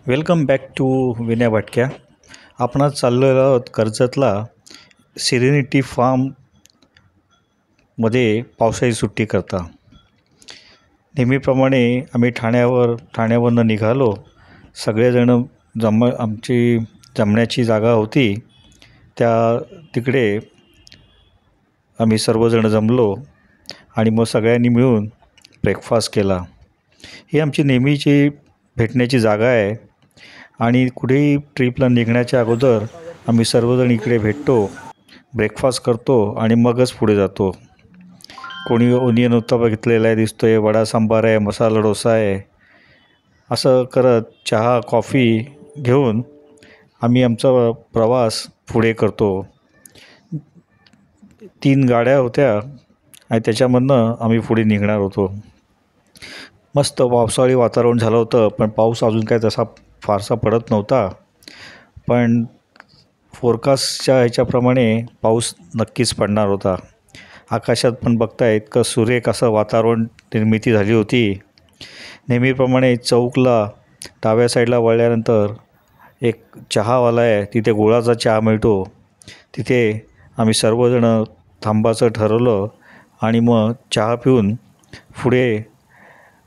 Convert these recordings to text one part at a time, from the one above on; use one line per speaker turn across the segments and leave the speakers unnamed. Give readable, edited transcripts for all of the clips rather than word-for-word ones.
Welcome back to Vinay भटक्या. आपण आज चाललेलो आहोत कर्जतला सिरेनिटी फार्ममध्ये पावसाळी सुट्टी करता. नेहमीप्रमाणे आम्ही ठाण्यावरनं निघालो. सगळेजण आमची जमण्याची जागा होती तिकडे आम्ही सर्वजण जमलो आणि मग सगळ्यांनी मिळून ब्रेकफास्ट केला. ही आमची नेहमीची भेटण्याची जागा आहे आणि कुठेही ट्रीपला निघण्याच्या अगोदर आम्ही सर्वजण इकडे भेटतो, ब्रेकफास्ट करतो आणि मगच पुढे जातो. कोणी ओनियन उत्तप्पा घेतलेला आहे दिसतो आहे, वडा सांबार आहे, मसाला डोसा आहे. असं करत चहा कॉफी घेऊन आम्ही आमचा प्रवास पुढे करतो. 3 गाड्या होत्या आणि त्याच्यामधनं आम्ही पुढे निघणार होतो. मस्त पावसाळी वातावरण झालं होतं, पण पाऊस अजून काय तसा फारसा पडत नव्हता. पण फोरकास्टच्या ह्याच्याप्रमाणे पाऊस नक्कीच पडणार होता. आकाशात पण बघता इतकं सुरेख असं वातावरण निर्मिती झाली होती. नेहमीप्रमाणे चौकला डाव्या साईडला वळल्यानंतर एक चहावाला आहे, तिथे गुळाचा चहा मिळतो. तिथे आम्ही सर्वजण थांबायचं ठरवलं आणि मग चहा पिऊन पुढे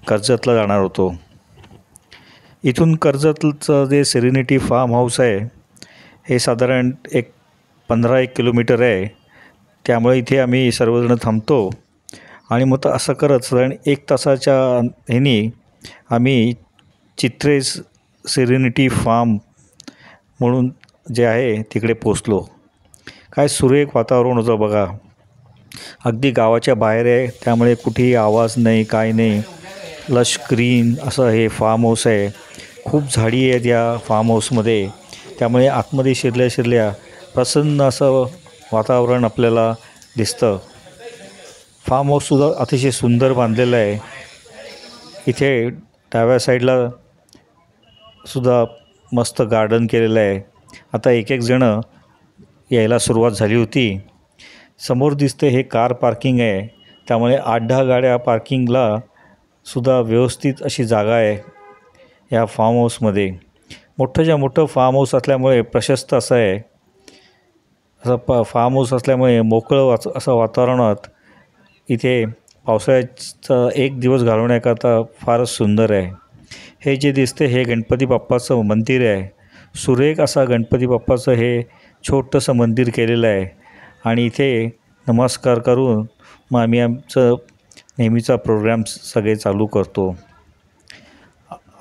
कर्जतला जाणार होतो. इथून कर्जतचं जे सेरेनिटी फार्म हाऊस आहे हे साधारण 15 किलोमीटर आहे. त्यामुळे इथे आम्ही सर्वजण थांबतो आणि मग असं करत साधारण 1 तासाच्या ह्यानी आम्ही चित्रेस सेरेनिटी फार्म म्हणून जे आहे तिकडे पोचलो. काय सुरेख वातावरण होतं बघा. अगदी गावाच्या बाहेर आहे, त्यामुळे कुठेही आवाज नाही, काय नाही. लश ग्रीन असं हे फार्म हाऊस आहे. खूप झाडी आहेत या फार्म हाऊसमध्ये, त्यामुळे आतमध्ये शिरल्या प्रसन्न असं वातावरण आपल्याला दिसतं. फार्म हाऊससुद्धा अतिशय सुंदर बांधलेलं आहे. इथे डाव्या साईडला सुद्धा मस्त गार्डन केलेलं आहे. आता एक जणं यायला सुरुवात झाली होती. समोर दिसते हे कार पार्किंग आहे, त्यामुळे 8-10 गाड्या पार्किंगला सुद्धा व्यवस्थित अशी जागा आहे या फार्म हाऊसमध्ये. मोठं फार्म हाऊस असल्यामुळे प्रशस्त असं आहे. असं फार्म हाऊस असल्यामुळे मोकळं असं वातावरणात इथे पावसाळ्याचा एक दिवस घालवण्याकरता फारच सुंदर आहे. हे जे दिसते हे गणपती बाप्पाचं मंदिर आहे. सुरेख असा गणपती बाप्पाचं हे छोटंसं मंदिर केलेलं आहे आणि इथे नमस्कार करून मग आम्ही आमचं नेहमीचा प्रोग्राम सगळे चालू करतो.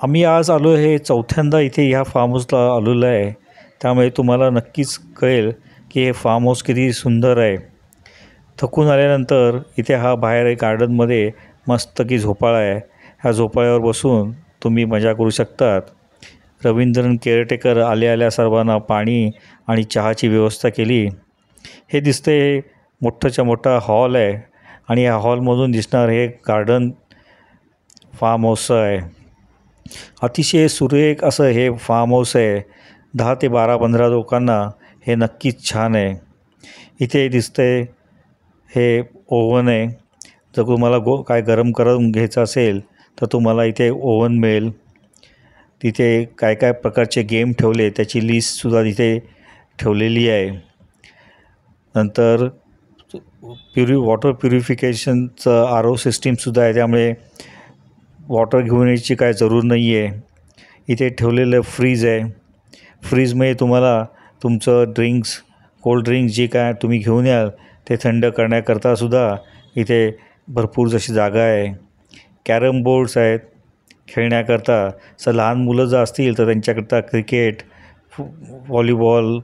आम्ही आज आलो हे 4थ्यांदा इथे ह्या फार्म हाऊसला आलेलो आहे. त्यामुळे तुम्हाला नक्कीच कळेल की हे फार्म हाऊस किती सुंदर आहे. थकून आल्यानंतर इथे हा बाहेर गार्डनमध्ये मस्त की झोपाळा आहे. ह्या झोपाळ्यावर बसून तुम्ही मजा करू शकतात. रवींद्रन केअरटेकर आल्या सर्वांना पाणी आणि चहाची व्यवस्था केली. हे दिसते मोठा हॉल आहे आणि या हॉलमधून दिसणार हे गार्डन फार्म हाऊस आहे. अतिशय सुरेख असं हे फार्म हाऊस आहे. 10 ते 12-15 लोकांना हे नक्कीच छान आहे. इथे दिसतंय हे ओव्हन आहे. जर तुम्हाला काय गरम करून घ्यायचं असेल तर तुम्हाला इथे ओव्हन मिळेल. तिथे काय प्रकारचे गेम ठेवले त्याची लिस्टसुद्धा तिथे ठेवलेली आहे. नंतर वॉटर प्युरिफिकेशनचं RO सिस्टीमसुद्धा आहे, त्यामुळे वॉटर घेऊन यायची काय जरूर नाही आहे. इथे ठेवलेलं फ्रीज आहे. फ्रीजमध्ये तुम्हाला तुमचं कोल्ड ड्रिंक्स जे काय तुम्ही घेऊन याल ते थंड करण्याकरतासुद्धा इथे भरपूर जशी जागा आहे. कॅरम बोर्ड्स आहेत खेळण्याकरता. लहान मुलं जर असतील तर त्यांच्याकरता क्रिकेट, व्हॉलीबॉल,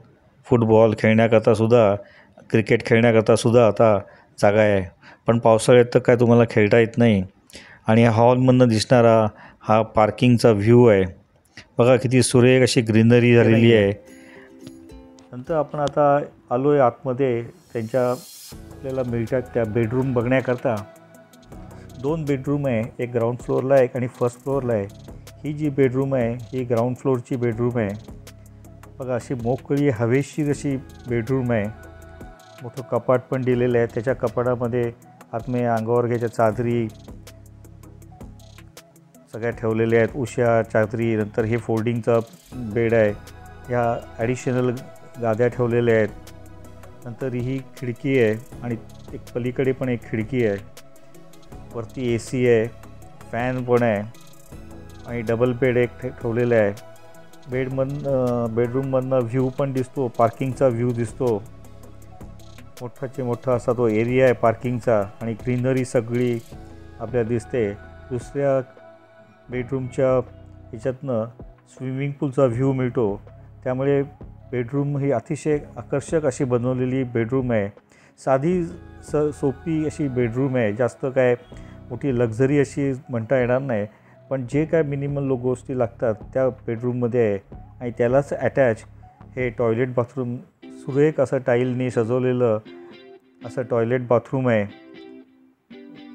फुटबॉल क्रिकेट खेळण्याकरतासुद्धा आता जागा आहे. पण पावसाळ्यात तर काय तुम्हाला खेळता येत नाही. आणि ह्या हॉलमधनं दिसणारा हा पार्किंगचा व्ह्यू आहे बघा, किती सुरेख अशी ग्रीनरी झालेली आहे. नंतर आपण आता आलो आहे आतमध्ये. आपल्याला मिळतात त्या बेडरूम बघण्याकरता. 2 बेडरूम आहे, एक ग्राउंड फ्लोअरला आहे आणि फर्स्ट फ्लोअरला आहे. ही जी बेडरूम आहे ही ग्राउंड फ्लोअरची बेडरूम आहे बघा. अशी मोकळी हवेशीर अशी बेडरूम आहे. मोठं कपाट पण दिलेलं आहे. त्याच्या कपाटामध्ये आतमध्ये अंगावर घ्यायच्या चादरी, सगळ्या ठेवलेल्या आहेत, उशा, चादरी. नंतर हे फोल्डिंगचा बेड आहे, ह्या ॲडिशनल गाद्या ठेवलेल्या आहेत. नंतर ही खिडकी आहे आणि एक पलीकडे पण एक खिडकी आहे. वरती AC आहे, फॅन पण आहे आणि डबल बेड एक ठेवलेला आहे. बेडरूममधनं व्ह्यू पण दिसतो, पार्किंगचा व्ह्यू दिसतो. मोठाचे मोठा असा तो एरिया आहे पार्किंगचा आणि ग्रीनरी सगळी आपल्याला दिसते. दुसऱ्या बेडरूमच्या ह्याच्यातनं स्विमिंग पूलचा व्ह्यू मिळतो. त्यामुळे बेडरूम ही अतिशय आकर्षक अशी बनवलेली बेडरूम आहे. साधी सोपी अशी बेडरूम आहे. जास्त काय मोठी लक्झरी अशी म्हणता येणार नाही, पण जे काय मिनिमल गोष्टी लागतात त्या बेडरूममध्ये आहे. आणि त्यालाच अटॅच हे टॉयलेट बाथरूम, सुरेख असं टाईलने सजवलेलं असं टॉयलेट बाथरूम आहे.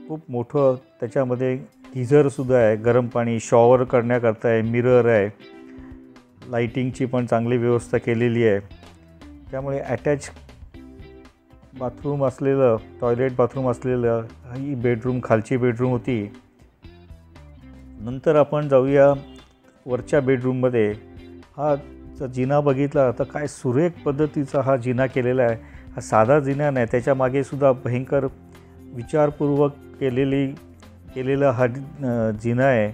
खूप मोठं. त्याच्यामध्ये गिझरसुद्धा आहे, गरम पाणी शॉवर करण्याकरता आहे, मिरर आहे, लाईटिंगची पण चांगली व्यवस्था केलेली आहे. त्यामुळे अटॅच बाथरूम असलेलं, टॉयलेट बाथरूम असलेलं ही बेडरूम खालची बेडरूम होती. नंतर आपण जाऊया वरच्या बेडरूममध्ये. हा जिना बघितला तर काय सुरेख पद्धतीचा हा जिना केलेला आहे. हा साधा जिना नाही, त्याच्या मागे सुद्धा भयंकर विचारपूर्वक केलेला हा जिना आहे.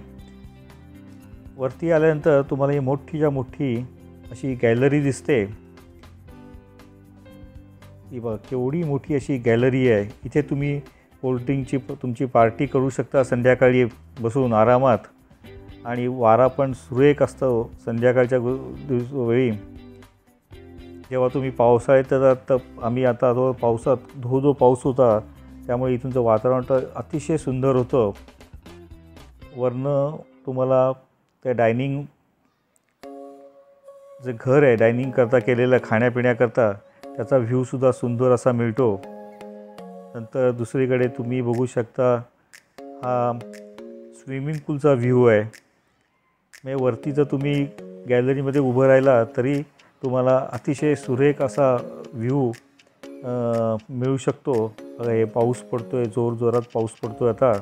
वरती आल्यानंतर तुम्हाला ही मोठीच्या मोठी अशी गॅलरी दिसते. ही बघा केवढी मोठी अशी गॅलरी आहे. इथे तुम्ही कोल्ड्रिंकची तुमची पार्टी करू शकता संध्याकाळी बसून आरामात. आणि वारा पण सुरेख असतो संध्याकाळच्या वेळी. जेव्हा तुम्ही पावसाळ्यात येतात तर आम्ही आता पावसात धो पाऊस होता, त्यामुळे इथूनचं वातावरण तर अतिशय सुंदर होतं. वरनं तुम्हाला त्या डायनिंग जे घर आहे डायनिंग करता केलेलं खाण्यापिण्याकरता, त्याचा व्ह्यूसुद्धा सुंदर असा मिळतो. नंतर दुसरीकडे तुम्ही बघू शकता हा स्विमिंग पूलचा व्ह्यू आहे. म्हणजे वरती जर तुम्ही गॅलरीमध्ये उभं राहिला तरी तुम्हाला अतिशय सुरेख असा व्ह्यू मिळू शकतो. हे पाऊस पडतो आहे, जोरात पाऊस पडतो आहे आता.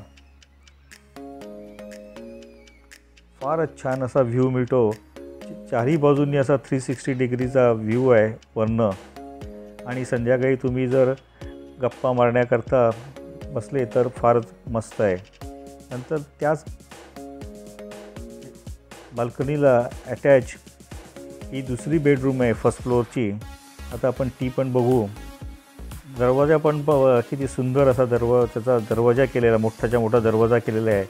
फारच छान असा व्ह्यू मिळतो. चारही बाजूंनी असा 360 डिग्रीचा व्ह्यू आहे वरनं. आणि संध्याकाळी तुम्ही जर गप्पा मारण्याकरता बसले तर फारच मस्त आहे. नंतर त्याच बाल्कनीला अटॅच ही दुसरी बेडरूम आहे फर्स्ट फ्लोअरची. आता आपण ती पण बघू. दरवाजा पण किती सुंदर असा त्याचा दरवाजा केलेला, मोठाच्या मोठा दरवाजा केलेला आहे.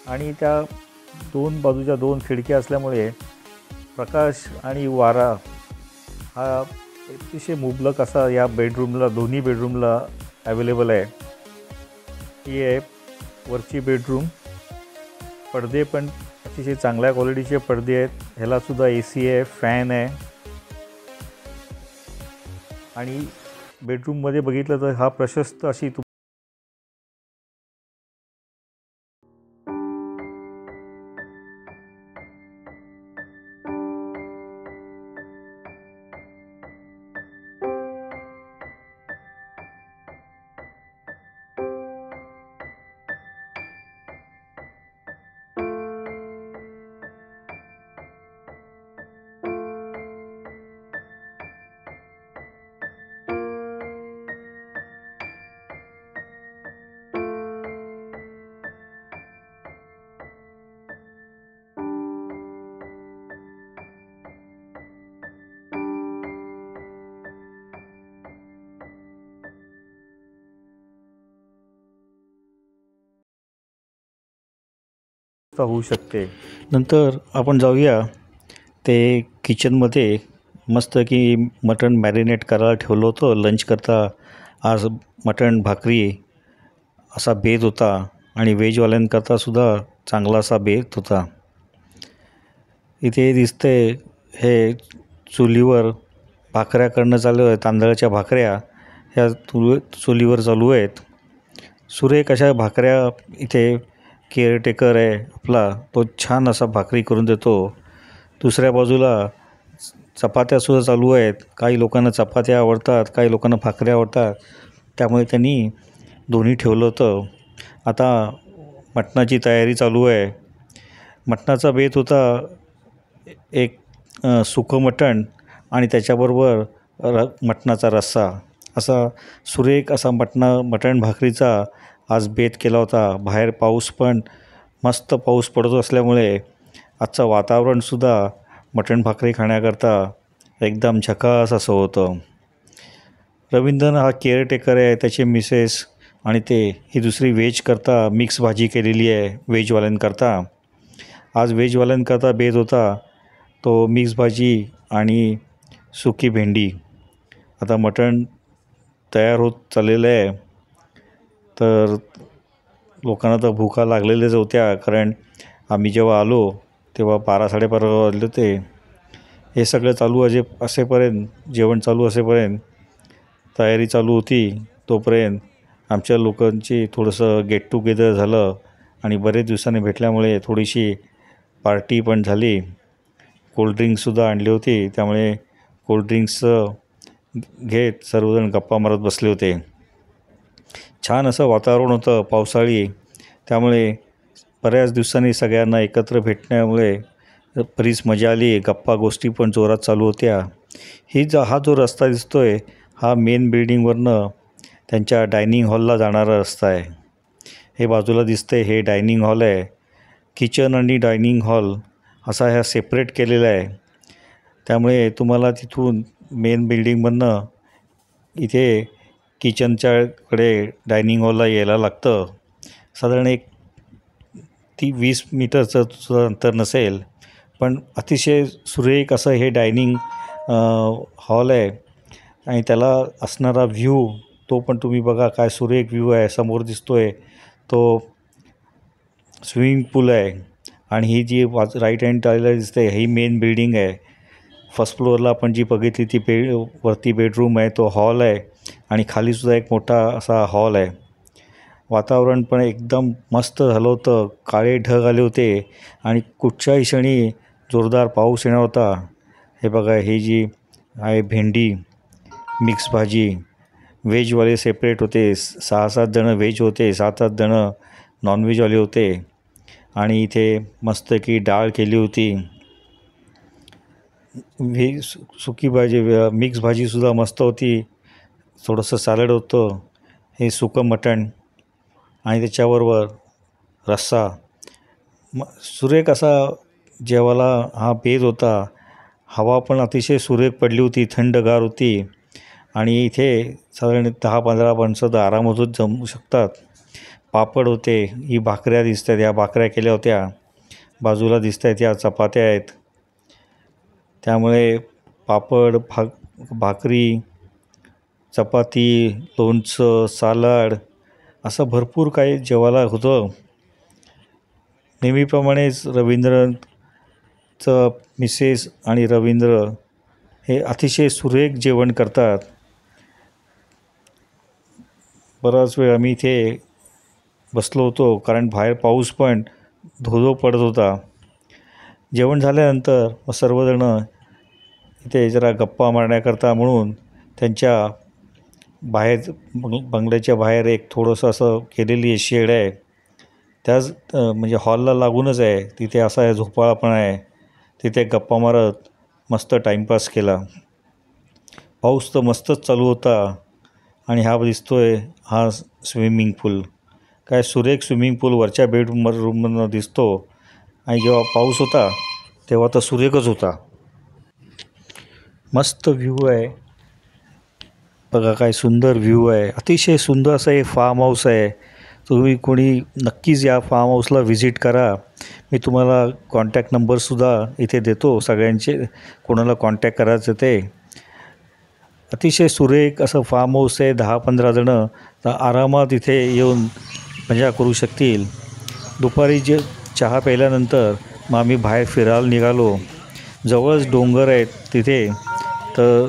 आणि त्या दोन बाजूच्या 2 खिडक्या असल्यामुळे प्रकाश आणि वारा हा अतिशय मुबलक असा या बेडरूमला, दोन्ही बेडरूमला अवेलेबल आहे. ही आहे वरची बेडरूम. पडदे पण अतिशय चांगल्या क्वालिटीचे पडदे आहेत. ह्यालासुद्धा AC आहे, फॅन आहे. आणि बेडरूममध्ये बघितलं तर हा प्रशस्त अशी होऊ शकते. नंतर आपण जाऊया ते किचनमध्ये. मस्त की मटण मॅरिनेट करायला ठेवलं होतं लंच करता. आज मटण भाकरी असा बेत होता आणि व्हेजवाल्यांकरतासुद्धा चांगला असा बेत होता. इथे दिसते हे चुलीवर भाकऱ्या करणं चालू आहे. तांदळाच्या भाकऱ्या ह्या चुलीवर चालू आहेत. सुरेख अशा भाकऱ्या इथे केअरटेकर आहे आपला, तो छान असा भाकरी करून देतो. दुसऱ्या बाजूला चपात्यासुद्धा चालू आहेत. काही लोकांना चपात्या आवडतात, काही लोकांना भाकऱ्या आवडतात, त्यामुळे त्यांनी दोन्ही ठेवलं होतं. आता मटणाची तयारी चालू आहे. मटणाचा बेत होता एक सुकं मटण आणि त्याच्याबरोबर मटणाचा रस्सा, असा सुरेख असा मटण भाकरीचा आज बेत केला होता. बाहेर पाऊस पण मस्त पाऊस पडत असल्यामुळे आजचं वातावरणसुद्धा मटण भाकरी खाण्याकरता एकदम झकास असं होतं. रवींद्रन हा केअरटेकर आहे, त्याचे मिसेस आणि ते ही दुसरी व्हेजकरता मिक्स भाजी केलेली आहे व्हेजवाल्यांकरता. आज व्हेजवाल्यांकरता बेत होता तो मिक्स भाजी आणि सुकी भेंडी. आता मटण तयार होत चाललेलं आहे, तर लोकांना तर भुका लागलेल्याच होत्या, कारण आम्ही जेव्हा आलो तेव्हा 12-12:30 वाजले होते. हे सगळं चालू असेपर्यंत, जेवण चालू असेपर्यंत तयारी चालू होती. तोपर्यंत आमच्या लोकांची थोडंसं गेट टुगेदर झालं आणि बरेच दिवसांनी भेटल्यामुळे थोडीशी पार्टी पण झाली. कोल्ड्रिंक्ससुद्धा आणली होती, त्यामुळे कोल्ड्रिंक्सचं घेत सर्वजण गप्पा मारत बसले होते. छान असं वातावरण होतं पावसाळी, त्यामुळे बऱ्याच दिवसांनी सगळ्यांना एकत्र भेटण्यामुळे बरीच मजा आली. गप्पा गोष्टी पण जोरात चालू होत्या. हा जो रस्ता दिसतो आहे हा मेन बिल्डिंगवरनं त्यांच्या डायनिंग हॉलला जाणारा रस्ता आहे. हे बाजूला दिसते हे डायनिंग हॉल आहे. किचन आणि डायनिंग हॉल असा ह्या सेपरेट केलेला आहे. त्यामुळे तुम्हाला तिथून मेन बिल्डिंगमधनं इथे किचनच्याकडे डायनिंग हॉलला यायला लागतं. साधारण एक 20 मीटरचं सुद्धा अंतर नसेल, पण अतिशय सुरेख असं हे डायनिंग हॉल आहे. आणि त्याला असणारा व्ह्यू तो पण तुम्ही बघा, काय सुरेख व्ह्यू आहे. समोर दिसतो आहे तो स्विमिंग पूल आहे आणि ही जी राईट हँड साईडला दिसते ही मेन बिल्डिंग आहे. फर्स्ट फ्लोअरला आपण जी बघितली ती वरती बेडरूम आहे, तो हॉल आहे आणि खालीसुद्धा एक मोठा असा हॉल आहे. वातावरण पण एकदम मस्त झालं होतं. काळे ढग आले होते आणि कुठच्याही क्षणी जोरदार पाऊस येणार होता. हे बघा, हे जी आहे भेंडी मिक्स भाजी. व्हेजवाले सेपरेट होते, 6-7 जणं व्हेज होते, 7-8 जणं नॉनव्हेजवाले होते. आणि इथे मस्त की डाळ केली होती. सुकी भाजी, मिक्स भाजीसुद्धा मस्त होती. थोडंसं सॅलड होतं, हे सुकं मटण आणि त्याच्याबरोबर रस्सा. सुरेख असा जेवायला हा बेत होता. हवा पण अतिशय सुरेख पडली होती, थंडगार होती आणि इथे साधारण 10-15 माणसं तर आरामातच जमू शकतात. पापड होते, ही भाकऱ्या दिसत आहेत, या भाकऱ्या केल्या होत्या. बाजूला दिसत आहेत या चपात्या आहेत. त्यामुळे पापड, भाकरी, चपाती, लोणचं, सालाड असं भरपूर काही जेवायला होतं. नेहमीप्रमाणेच रवींद्रचं मिसेस आणि रवींद्र हे अतिशय सुरेख जेवण करतात. बराच वेळ आम्ही इथे बसलो होतो, कारण बाहेर पाऊस पण धो पडत होता. जेवण झाल्यानंतर मग सर्वजणं इथे जरा गप्पा मारण्याकरता म्हणून त्यांच्या बाहेर बंगल्याच्या बाहेर एक थोडंसं असं केलेली आहे, शेड आहे. त्याच म्हणजे हॉलला लागूनच आहे, तिथे असा आहे झोपाळा पण आहे. तिथे गप्पा मारत मस्त टाईमपास केला. पाऊस तर मस्तच चालू होता आणि हा दिसतो आहे हा स्विमिंग पूल. काय सुरेख स्विमिंग पूल वरच्या रूममधनं दिसतो आणि जेव्हा पाऊस होता तेव्हा तर सुरेखच होता. मस्त व्ह्यू आहे बघा, काय सुंदर व्ह्यू आहे. अतिशय सुंदर असं हे फार्म हाऊस आहे. तुम्ही कोणी नक्कीच या फार्म हाऊसला व्हिजिट करा. मी तुम्हाला कॉन्टॅक्ट नंबरसुद्धा इथे देतो, सगळ्यांचे कोणाला कॉन्टॅक्ट करायचं ते. अतिशय सुरेख असं फार्म हाऊस आहे. 10-15 जणं तर आरामात इथे येऊन मजा करू शकतील. दुपारी चहा प्यायल्यानंतर मग आम्ही बाहेर फिरायला निघालो. जवळच डोंगर आहेत तिथे, तर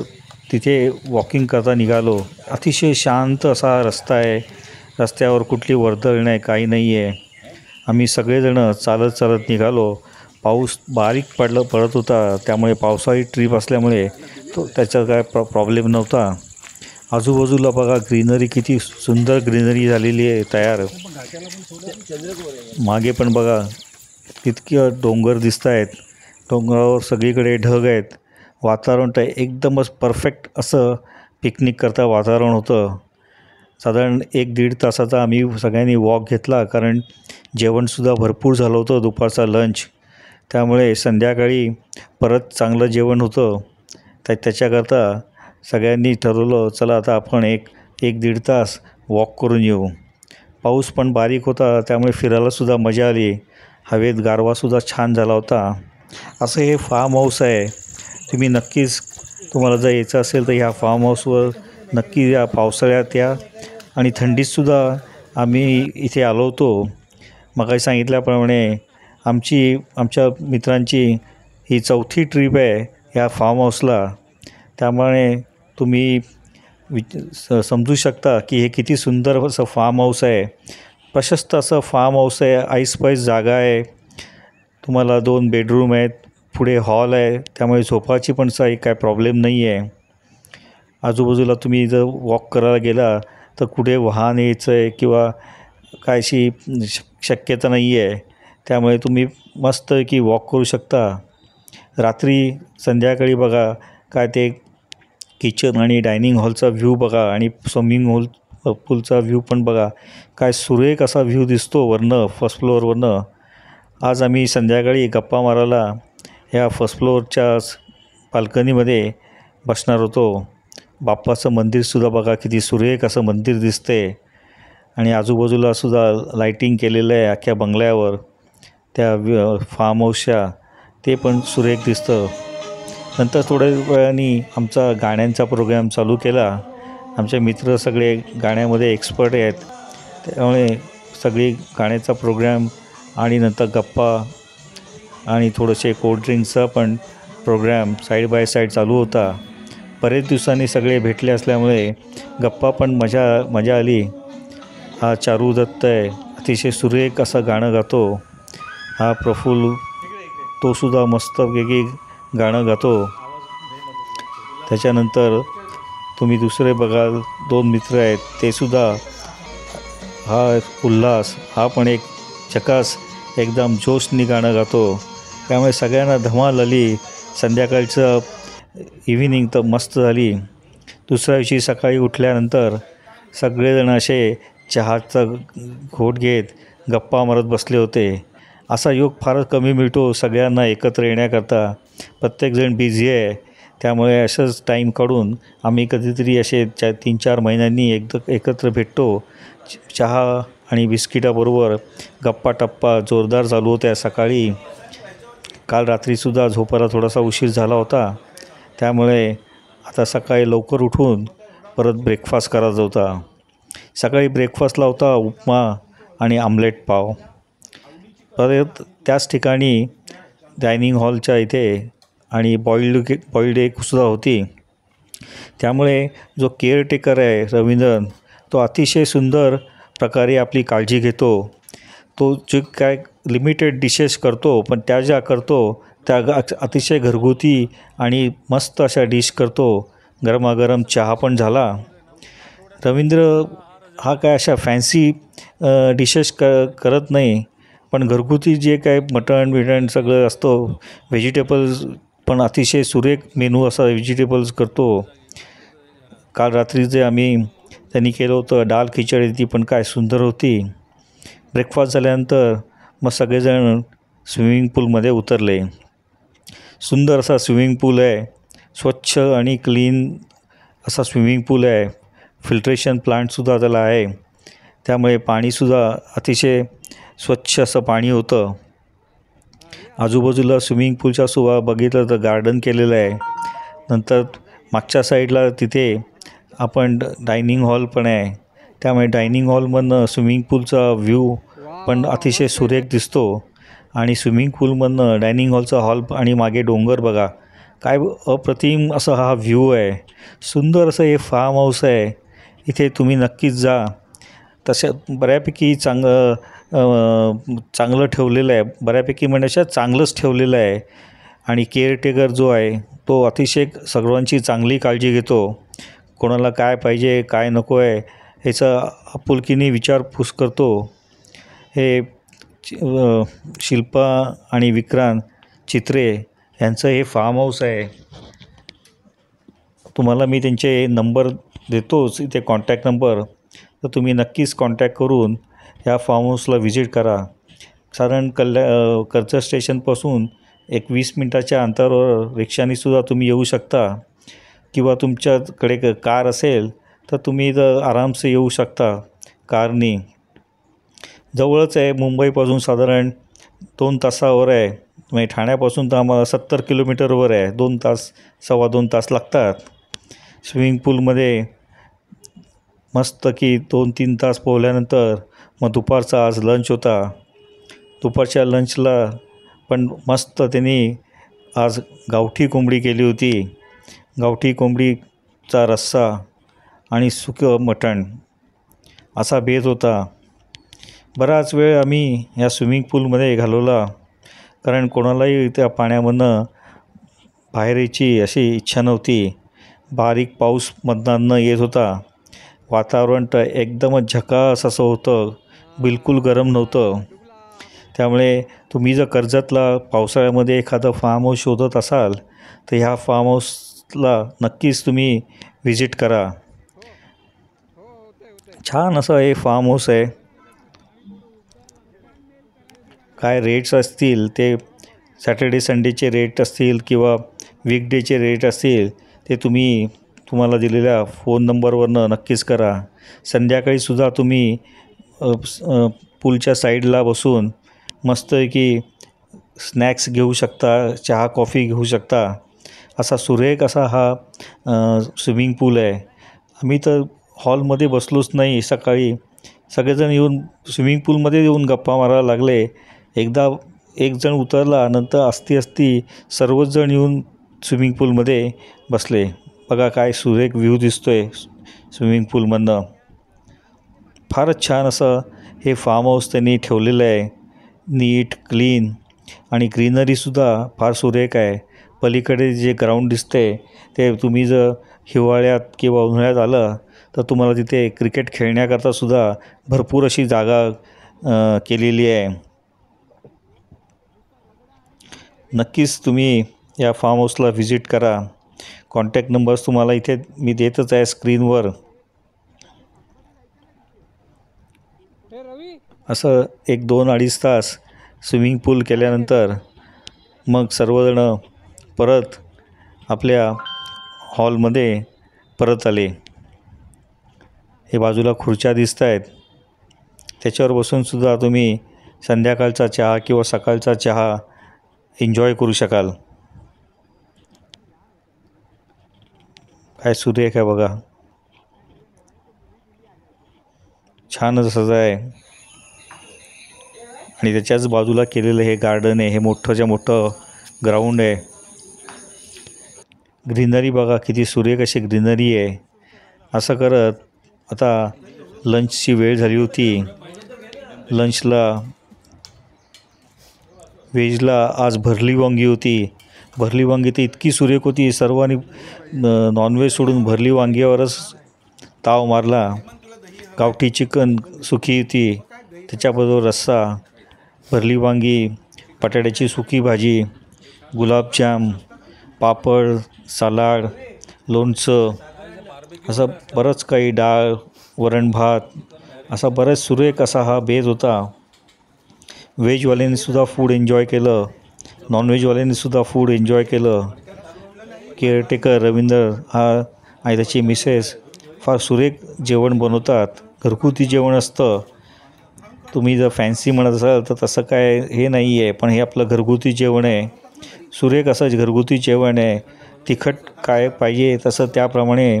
तिथे वॉकिंग करता निघालो. अतिशय शांत असा रस्ता आहे. रस्त्यावर कुठली वर्दळ नाही, काही नाही आहे. आम्ही सगळेजणं चालत निघालो. पाऊस बारीक पडत होता, त्यामुळे पावसाळी ट्रीप असल्यामुळे त्याचा काय प्रॉब्लेम नव्हता. आजूबाजूला बघा ग्रीनरी, किती सुंदर ग्रीनरी झालेली आहे तयार. मागे पण बघा इतकं डोंगर दिसत आहेत, डोंगरावर सगळीकडे ढग आहेत, वातावरण तर एकदमच परफेक्ट असं पिकनिक करता वातावरण होतं. साधारण 1-1.5 तासाचा आम्ही सगळ्यांनी वॉक घेतला, कारण जेवणसुद्धा भरपूर झालं होतं, दुपारचा लंच. त्यामुळे संध्याकाळी परत चांगलं जेवण होतं. त्याच्याकरता सगळ्यांनी ठरवलं, चला आता आपण 1-1.5 तास वॉक करून येऊ. पाऊस पण बारीक होता, त्यामुळे फिरायलासुद्धा मजा आली. हवेत गारवासुद्धा छान झाला होता. असं हे फार्म हाऊस आहे. तुम्ही नक्कीच, तुम्हाला जर यायचं असेल तर ह्या फार्म हाऊसवर नक्की या. पावसाळ्यात या. आणि थंडीतसुद्धा आम्ही इथे आलो होतो. मगाशी सांगितल्याप्रमाणे आमच्या मित्रांची ही 4थी ट्रीप आहे ह्या फार्म हाऊसला. त्यामुळे तुम्ही समजू शकता की हे किती सुंदर असं फार्म हाऊस आहे. प्रशस्त असं फार्म हाऊस आहे. ऐसपैस जागा आहे. तुम्हाला 2 बेडरूम आहेत, पुढे हॉल आहे, त्यामुळे झोपाची पण काय प्रॉब्लेम नाही आहे. आजूबाजूला तुम्ही जर वॉक करायला गेला तर कुठे वाहन यायचं आहे किंवा कायशी शक्यता नाही आहे. त्यामुळे तुम्ही मस्त की वॉक करू शकता. रात्री संध्याकाळी बघा, काय ते किचन आणि डायनिंग हॉलचा व्ह्यू बघा, आणि स्विमिंग पूलचा व्ह्यू पण बघा. काय सुरेख असा व्ह्यू दिसतो वरनं, फर्स्ट फ्लोअरवरनं. आज आम्ही संध्याकाळी गप्पा मारायला ह्या फर्स्ट फ्लोअरच्या बाल्कनीमध्ये बसणार होतो. बाप्पाचं मंदिरसुद्धा बघा, किती सुरेख असं मंदिर दिसते. आणि आजूबाजूलासुद्धा लाईटिंग केलेलं आहे अख्ख्या बंगल्यावर, त्या फार्म हाऊसच्या. ते पण सुरेख दिसतं. नंतर थोड्या वेळाने आमचा गाण्यांचा प्रोग्राम चालू केला. आमचे मित्र सगळे गाण्यामध्ये एक्सपर्ट आहेत, त्यामुळे सगळी गाण्याचा प्रोग्राम आणि नंतर गप्पा आणि थोडेसे कोल्ड्रिंक्सचा पण प्रोग्राम साईड बाय साईड चालू होता. बरेच दिवसांनी सगळे भेटले असल्यामुळे गप्पा पण मजा आली. हा चारू दत्त आहे, अतिशय सुरेख असं गाणं गातो. हा प्रफुल्ल, तोसुद्धा मस्तपैकी गाणं गातो. त्याच्यानंतर तुम्ही दुसरे बघाल, 2 मित्र आहेत, तेसुद्धा. हा उल्हास, हा पण एक झकास एकदम जोशनी गाणं गातो. त्यामुळे सगळ्यांना धमाल आली. संध्याकाळचं इव्हिनिंग तर मस्त झाली. दुसऱ्या दिवशी सकाळी उठल्यानंतर सगळेजण असे चहाचा घोट घेत गप्पा मारत बसले होते. असा योग फारच कमी मिळतो सगळ्यांना एकत्र येण्याकरता. प्रत्येकजण बिझी आहे, त्यामुळे असंच टाईम काढून आम्ही कधीतरी असे 3-4 महिन्यांनी एकत्र भेटतो. चहा आणि बिस्किटाबरोबर गप्पा-टप्पा जोरदार चालू होत्या. सकाळी काल रात्रीसुद्धा झोपायला थोडासा उशीर झाला होता, त्यामुळे आता सकाळी लवकर उठून परत ब्रेकफास्ट करायचा होता. सकाळी ब्रेकफास्टला होता उपमा आणि आमलेट पाव. परत त्याच ठिकाणी डायनिंग हॉलच्या इथे आणि बॉईल्ड एगसुद्धा होती. त्यामुळे जो केअरटेकर आहे रवींद्रन, तो अतिशय सुंदर प्रकारे आपली काळजी घेतो. तो जे काय लिमिटेड डिशेस करतो, पण त्या ज्या करतो त्या अतिशय घरगुती आणि मस्त अशा डिश करतो. गरमागरम चहा पण झाला. रवींद्र हा काय अशा फॅन्सी डिशेस करत नाही, पण घरगुती जे काय मटण सगळं असतं, व्हेजिटेबल्स पण अतिशय सुरेख मेनू असा व्हेजिटेबल्स करतो. काल रात्री जे त्यांनी केलं होतं डाळ खिचडी, ती पण काय सुंदर होती. ब्रेकफास्ट झाल्यानंतर मग सगळेजण स्विमिंग पूलमध्ये उतरले. सुंदर असा स्विमिंग पूल आहे, स्वच्छ आणि क्लीन असा स्विमिंग पूल आहे. फिल्ट्रेशन प्लांटसुद्धा त्याला आहे, त्यामुळे पाणीसुद्धा अतिशय स्वच्छ असं पाणी होतं. आजूबाजूला स्विमिंग पूलच्या सुद्धा बघितलं तर गार्डन केलेलं आहे. नंतर मागच्या साईडला तिथे आपण डायनिंग हॉल पण आहे, त्यामुळे डायनिंग हॉलमधनं स्विमिंग पूलचा व्ह्यू पण अतिशय सुरेख दिसतो. आणि स्विमिंग पूलमधनं डायनिंग हॉलचा हॉल आणि मागे डोंगर बघा, काय अप्रतिम असा हा व्ह्यू आहे. सुंदर असं हे फार्म हाऊस आहे. इथे तुम्ही नक्कीच जा. तशा बऱ्यापैकी चांगलं ठेवलेलं आहे, बऱ्यापैकी म्हणजे चांगलंच ठेवलेलं आहे. आणि केअरटेकर जो आहे तो अतिशय सर्वांची चांगली काळजी घेतो. कोणाला काय पाहिजे काय नको आहे ह्याचा आपुलकीने विचारपूस करतो. हे शिल्पा आणि विक्रांत चित्रे यांचं हे फार्म हाऊस आहे. तुम्हाला मी त्यांचे नंबर देतोच इथे, कॉन्टॅक्ट नंबर. तर तुम्ही नक्कीच कॉन्टॅक्ट करून ह्या फार्म हाऊसला व्हिजिट करा. साधारण कर्जत स्टेशनपासून एक 20 मिनटाच्या अंतरावर रिक्षानीसुद्धा तुम्ही येऊ शकता, किंवा तुमच्याकडे कार असेल तर तुम्ही इथं आरामसे येऊ शकता कारनी. जवळच आहे, मुंबईपासून साधारण 2 तासावर आहे. म्हणजे ठाण्यापासून तर आम्हाला 70 किलोमीटरवर आहे. 2 तास, सव्वा 2 तास लागतात. स्विमिंग पूलमध्ये मस्त की 2-3 तास पोहल्यानंतर मग दुपारचा आज लंच होता. दुपारच्या लंचला पण मस्त त्यांनी आज गावठी कोंबडी केली होती. गावठी कोंबडीचा रस्सा आणि सुकं मटण असा बेत होता. बराच वेळ आम्ही या स्विमिंग पूलमध्ये घालवला, कारण कोणालाही त्या पाण्यामधनं बाहेर यायची अशी इच्छा नव्हती. बारीक पाऊस मधनं येत होता. वातावरण तर एकदमच झकास असं होतं, बिलकुल गरम नव्हतं. त्यामुळे तुम्ही जर कर्जतला पावसाळ्यामध्ये एखादं फार्म हाऊस शोधत असाल तर ह्या फार्म हाऊसला नक्कीच तुम्ही व्हिजिट करा. छान असं हे फार्म हाऊस आहे. काय रेट्स असतील ते सॅटर्डे संडेचे रेट असतील किंवा वीकडेचे रेट असतील ते तुम्हाला दिलेल्या फोन नंबरवरनं नक्कीच करा. संध्याकाळीसुद्धा तुम्ही पूलच्या साईडला बसून मस्तपैकी स्नॅक्स घेऊ शकता, चहा कॉफी घेऊ शकता. असा सुरेख असा हा स्विमिंग पूल आहे. आम्ही तर हॉलमध्ये बसलोच नाही. सकाळी सगळेजण येऊन स्विमिंग पूलमध्ये येऊन गप्पा मारायला लागले. एकदा एक जण उतरला, नंतर असती सर्वच जण येऊन स्विमिंग पूलमध्ये बसले. बघा काय सुरेख व्ह्यू दिसतो आहे स्विमिंग पूलमधनं. फारच छान असं हे फार्म हाऊस त्यांनी ठेवलेलं आहे. नीट, क्लीन आणि ग्रीनरीसुद्धा फार सुरेख आहे. पलीकडे जे ग्राउंड दिसते ते तुम्ही जर हिवाळ्यात किंवा उन्हाळ्यात आलं तर तुम्हाला तिथे क्रिकेट खेळण्याकरतासुद्धा भरपूर अशी जागा केलेली आहे. नक्कीच तुम्ही या फार्म हाऊसला व्हिजिट करा. कॉन्टॅक्ट नंबर्स तुम्हाला इथे मी देतच आहे स्क्रीनवर. असं 1-2-2.5 तास स्विमिंग पूल केल्यानंतर मग सर्वजण परत आपल्या हॉलमध्ये परत आले. हे बाजूला खुर्च्या दिसत आहेत, त्याच्यावर बसूनसुद्धा तुम्ही संध्याकाळचा चहा किंवा सकाळचा चहा एन्जॉय करू शकाल. काय सुरेख आहे बघा, छानच असं आहे. आणि त्याच्याच बाजूला केलेलं हे गार्डन आहे. हे मोठंच्या मोठं ग्राउंड आहे. ग्रीनरी बघा किती सुरेख अशी ग्रीनरी आहे. असं करत आता लंचची वेळ झाली होती. लंचला व्हेजला आज भरली वांगी होती. भरली वांगी तर इतकी सुरेख होती, सर्वांनी नॉनव्हेज सोडून भरली वांग्यावरच ताव मारला. गावठी चिकन सुकी होती, त्याच्याबरोबर रस्सा, भरली वांगी, बटाट्याची सुकी भाजी, गुलाबजाम, पापड, सलाड, लोणचं, असं बरंच काही, डाळ, वरण भात, असा बरेच सुरेख असा हा बेत होता. व्हेजवाल्यांनीसुद्धा फूड एन्जॉय केलं, नॉनव्हेजवाल्यांनीसुद्धा फूड एन्जॉय केलं. केअरटेकर रवींद्र हा आणि त्याची मिसेस फार सुरेख जेवण बनवतात. घरगुती जेवण असतं. तुम्ही जर फॅन्सी म्हणत असाल तर तसं काय हे नाही आहे, पण हे आपलं घरगुती जेवण आहे. सुरेख असं घरगुती जेवण आहे. तिखट काय पाहिजे तसं त्याप्रमाणे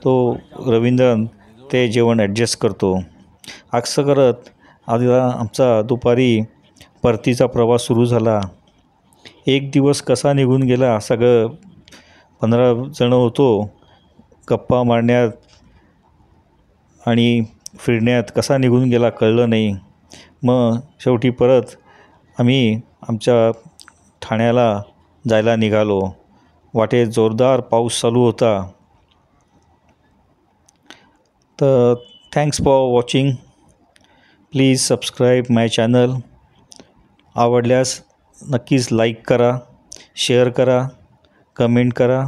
तो रवींद्रन ते जेवण ॲडजस्ट करतो. असं करत आज आमचा दुपारी परतीचा प्रवास सुरू झाला. एक दिवस कसा निघून गेला, सगळं 15 जणं होतो. गप्पा मारण्यात आणि फिरण्यात कसा निघून गेला कळलं नाही. मग शेवटी परत आम्ही आमच्या ठाण्याला जायला निघालो. वाटेत जोरदार पाऊस चालू होता. तर thanks for watching. Please subscribe my channel. आवडल्यास नक्कीच लाईक करा, शेअर करा, कमेंट करा.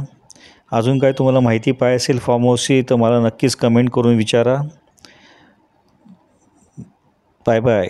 अजून काय तुम्हाला माहिती पाहिजे असेल फार्म हाऊसची तर मला नक्कीच कमेंट करून विचारा. Bye bye.